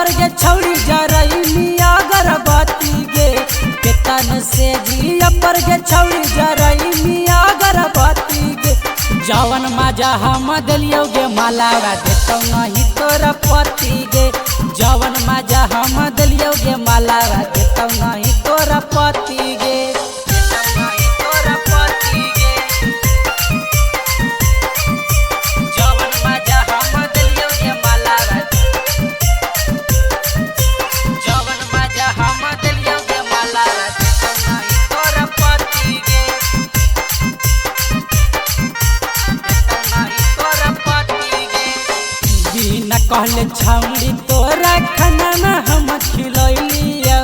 पर गे छौड़ी जरैनी अगरबत्ती गे केतन से जिया पर गे छौड़ी जरैनी अगरबत्ती गे जवन मजा हम दिलियो गे मालावा देतौ नहीं तोरा पति गे जवन मजा हम दिलियो गे मालावा देतौ नहीं तोरा पति गे कहले छौड़ी तोरा खाना में हम खिलैलियो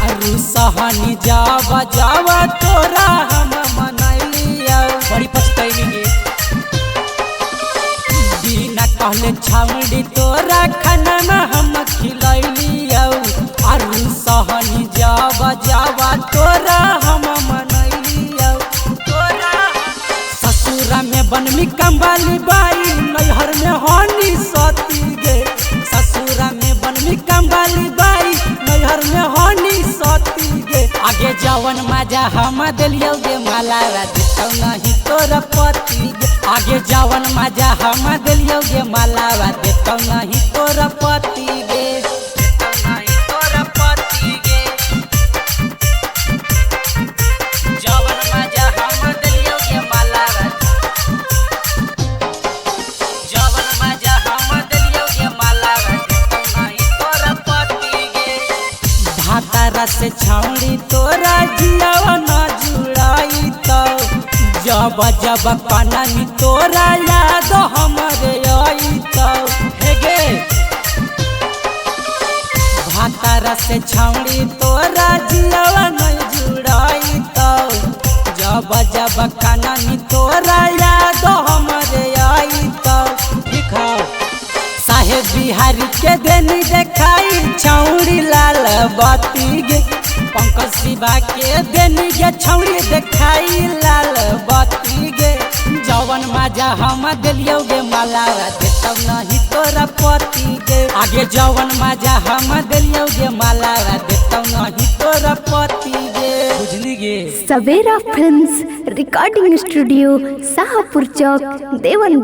अरु सहनी जावा जावा तोरा हम मनैलियो बड़ी पछतैली गे बिना कहले छौड़ी तोरा खाना में हम खिलैलियो अरु सहनी जावा जावा तोरा हम मनैलियो तोरा ससुरा में बनमी कंबाली बाई नैहर में होनी सती ससुरा में बनमी कंबाली बाई नैहर में होनी सती गे आगे जवन मजा हम दिलियो गे मालावा देतौ नहीं तोरा पति गे आगे जवन मजा हम दिलियो गे मालावा देतौ नहीं तोरा पति गे से छौड़ी तोरा जियावा न जुड़ाई तो जब जब कननी तोरा याद हमरे आई तो हे गे भातारा से छौड़ी तोरा जियावा न जुड़ाई तो जब जब कननी तोरा याद हमरे आई तो दिखा साहेब बिहारी के देनी देखाई छौड़ी लाल बत्ती गे पंकज शिवा के देनी गे छौड़ी देखाई लाल बत्ती गे जवन मजा हम दिलियो गे मालावा देतौ नहीं तोरा पति गे आगे जवन मजा हम दिलियो गे मालावा देतौ नहीं तोरा पति गे बुझली गे। सवेरा फिल्म्स रिकॉर्डिंग स्टूडियो शाहपुर चौक देवन।